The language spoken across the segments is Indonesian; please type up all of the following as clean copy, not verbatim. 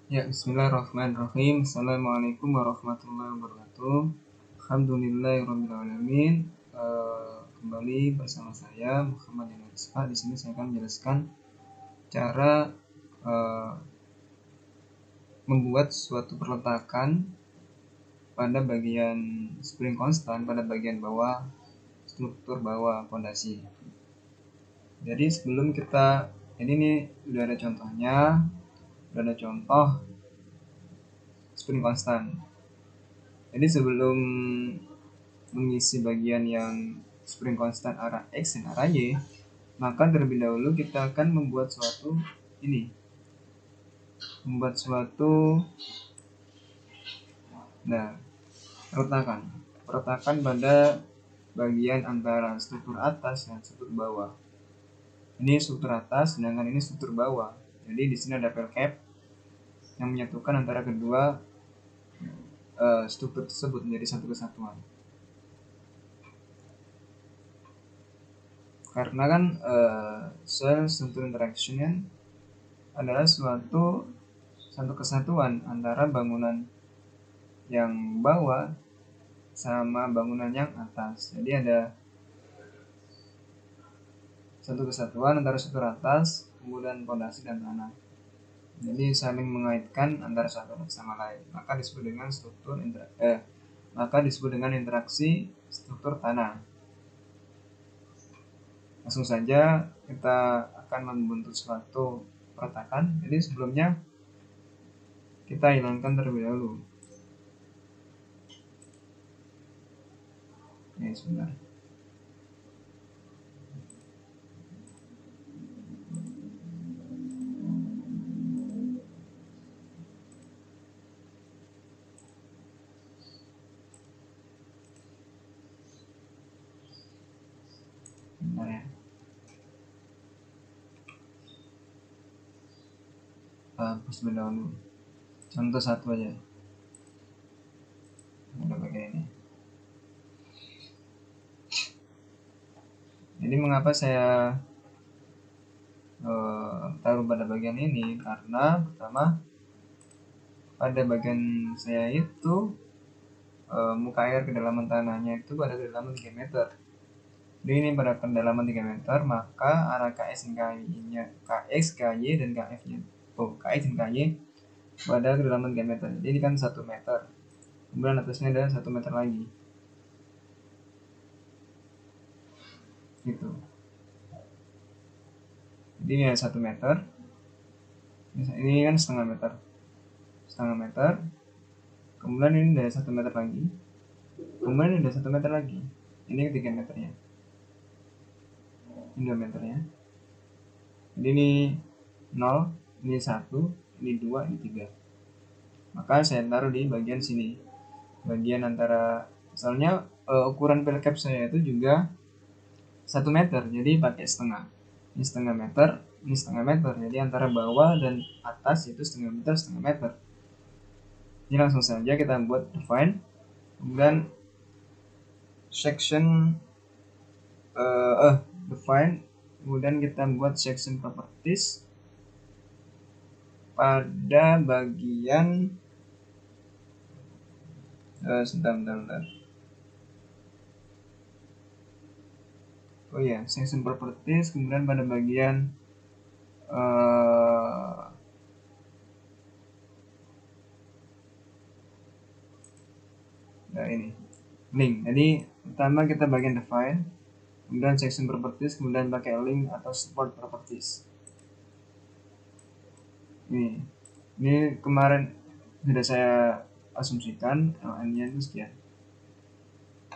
Ya, bismillahirrahmanirrahim. Assalamualaikum warahmatullahi wabarakatuh. Alhamdulillahirrahmanirrahim. Kembali bersama saya Muhammad Yanurisfa. Di sini saya akan menjelaskan cara membuat suatu perletakan pada bagian spring konstan pada bagian bawah struktur bawah fondasi. Jadi sebelum kita ini nih udah ada contohnya, udah ada contoh spring konstan. Jadi sebelum mengisi bagian yang spring konstan arah X dan arah Y, maka terlebih dahulu kita akan membuat suatu perletakan pada bagian antara struktur atas dan struktur bawah. Ini struktur atas, sedangkan ini struktur bawah. Jadi di sini ada pel cap yang menyatukan antara kedua struktur tersebut menjadi satu kesatuan. Karena kan cell struktur interaction adalah satu kesatuan antara bangunan yang bawah sama bangunan yang atas. Jadi ada satu kesatuan antara struktur atas, kemudian fondasi dan tanah. Jadi saling mengaitkan antara satu sama lain. Maka disebut dengan interaksi struktur tanah. Langsung saja kita akan membentuk suatu peletakan. Jadi sebelumnya kita hilangkan terlebih dahulu. Ini sebentar. Bentar ya. Hapus dahulu. Contoh satu aja. Udah pakai ini. Jadi mengapa saya taruh pada bagian ini? Karena pertama pada bagian saya itu muka air kedalaman tanahnya itu pada kedalaman 3 meter. Jadi ini pada kedalaman 3 meter, maka arah KX dan KY-nya, KX, KY dan KF-nya, KX dan KY pada kedalaman 3 meter. Jadi ini kan 1 meter. Kemudian atasnya ada 1 meter lagi. Gitu. Jadi ini ada 1 meter. Ini kan setengah meter. Kemudian ini ada 1 meter lagi. Kemudian ini ada 1 meter lagi. Ini 3 meternya. Ini 2 meternya. Jadi ini 0, ini 1, ini 2, ini 3. Maka saya taruh di bagian sini. Bagian antara, misalnya ukuran pel cap saya itu juga 1 meter. Jadi pakai setengah. Ini setengah meter, ini setengah meter. Jadi antara bawah dan atas itu setengah meter. Ini langsung saja kita buat define. Kemudian section define. Kemudian kita buat section properties pada bagian sebentar. Oh ya, section properties, kemudian pada bagian ini link. Jadi pertama kita bagian define, kemudian section properties, kemudian pakai link atau support properties. Ini kemarin sudah saya asumsikan LN-nya itu sekian.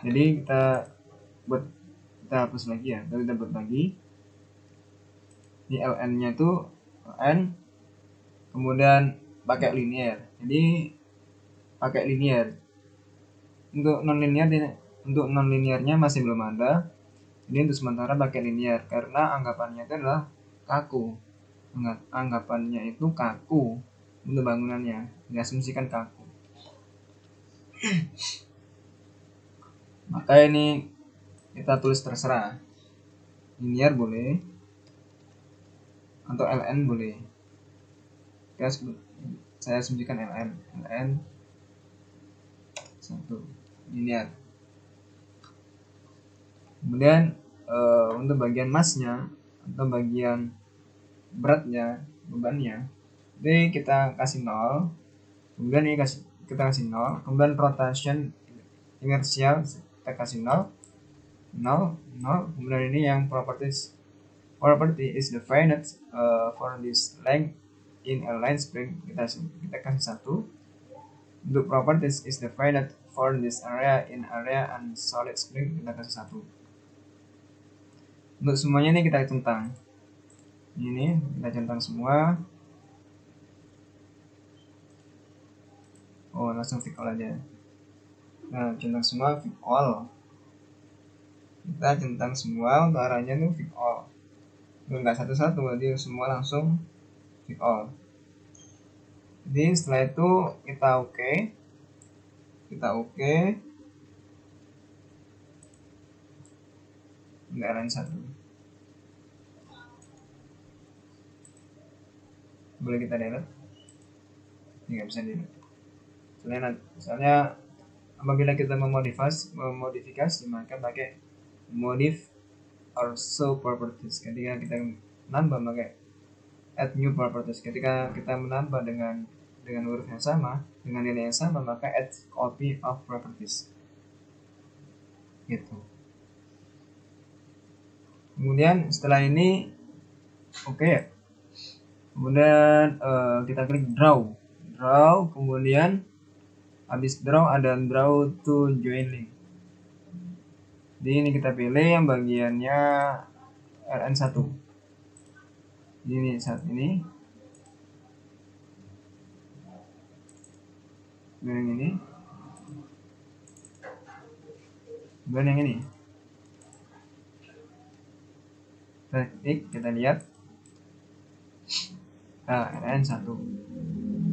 Jadi kita hapus lagi ya. Kita buat lagi. Ini LN-nya itu N, kemudian pakai linear. Jadi pakai linear. Untuk non linearnya masih belum ada. Ini untuk sementara pakai linear karena anggapannya itu adalah kaku. Anggapannya itu kaku untuk bangunannya, diasumsikan kaku. Maka ini kita tulis terserah. Linear boleh atau LN boleh. Kita sebut saya asumsikan ln 1 linear. Kemudian untuk bagian massnya atau bagian beratnya, bebannya, ini kita kasih 0. Kemudian ini kita kasih 0. Kemudian rotation inersial kita kasih 0. Kemudian ini yang property is defined for this length in a line spring, kita kasih 1. Untuk properties is defined for this area in area and solid spring, kita kasih 1. Untuk semuanya ini kita centang. Ini kita centang semua. Oh, langsung pick all aja. Nah, centang semua, pick all. Kita centang semua untuk arahnya tuh pick all. Enggak satu-satu, jadi semua langsung pick all. Jadi setelah itu kita oke. Enggak lain satu. Boleh kita delete? Nggak bisa delete. Misalnya apabila kita memodifikasi maka pakai modif or show properties. Ketika kita menambah pakai add new properties. Ketika kita menambah dengan huruf yang sama, dengan nilai yang sama, maka add copy of properties. Gitu. Kemudian setelah ini oke ya. Kemudian kita klik draw, kemudian habis draw ada draw to join link. Jadi ini kita pilih yang bagiannya RN1. Ini saat ini. Kemudian yang ini. Kemudian yang ini. Kita klik, kita lihat. Nah, RN1.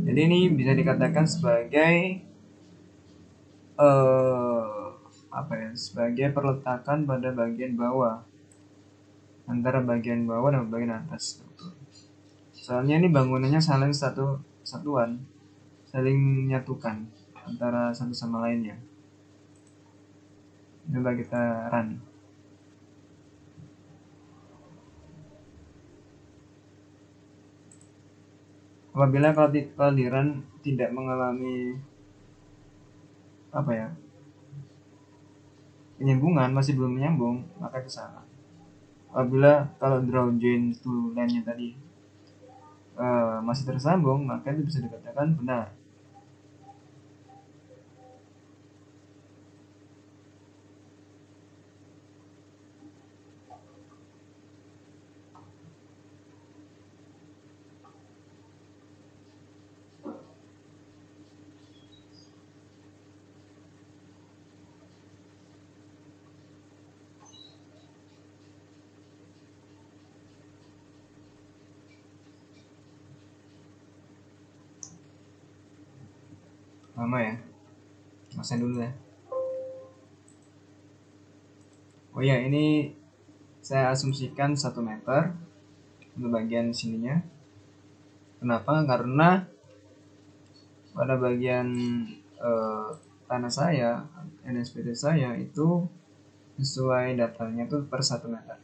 Jadi ini bisa dikatakan sebagai sebagai perletakan pada bagian bawah, antara bagian bawah dan bagian atas. Soalnya ini bangunannya saling satuan, saling menyatukan antara satu sama lainnya. Coba kita run. Apabila kalau di run tidak mengalami penyambungan, masih belum menyambung, maka itu salah. Apabila kalau draw join to line-nya tadi masih tersambung, maka itu bisa dikatakan benar. Lama ya, masain dulu ya. Oh ya, ini saya asumsikan 1 meter untuk bagian sininya. Kenapa? Karena pada bagian tanah saya, NSPT saya itu sesuai datanya itu per 1 meter.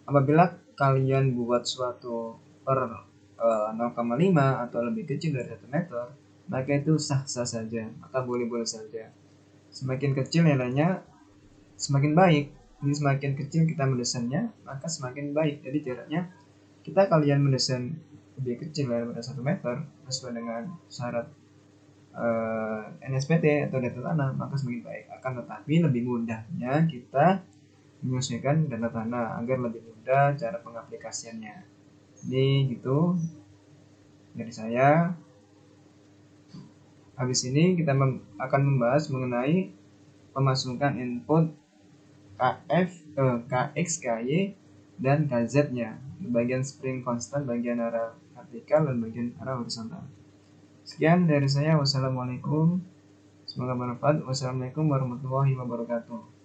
Apabila kalian buat suatu per 0,5 atau lebih kecil dari 1 meter, maka itu sah-sah saja, maka boleh-boleh saja. Semakin kecil nilainya semakin baik. Jadi semakin kecil kita mendesainnya, maka semakin baik. Jadi jaraknya kalian mendesain lebih kecil daripada 1 meter sesuai dengan syarat NSPT atau data tanah, maka semakin baik. Akan tetapi lebih mudahnya kita menyesuaikan data tanah agar lebih mudah cara pengaplikasiannya. Ini gitu dari saya. Habis ini kita akan membahas mengenai pemasukan input KF, KX, KY, dan KZ-nya. Bagian spring constant, bagian arah vertikal, dan bagian arah horizontal. Sekian dari saya. Wassalamualaikum. Semoga bermanfaat. Wassalamualaikum warahmatullahi wabarakatuh.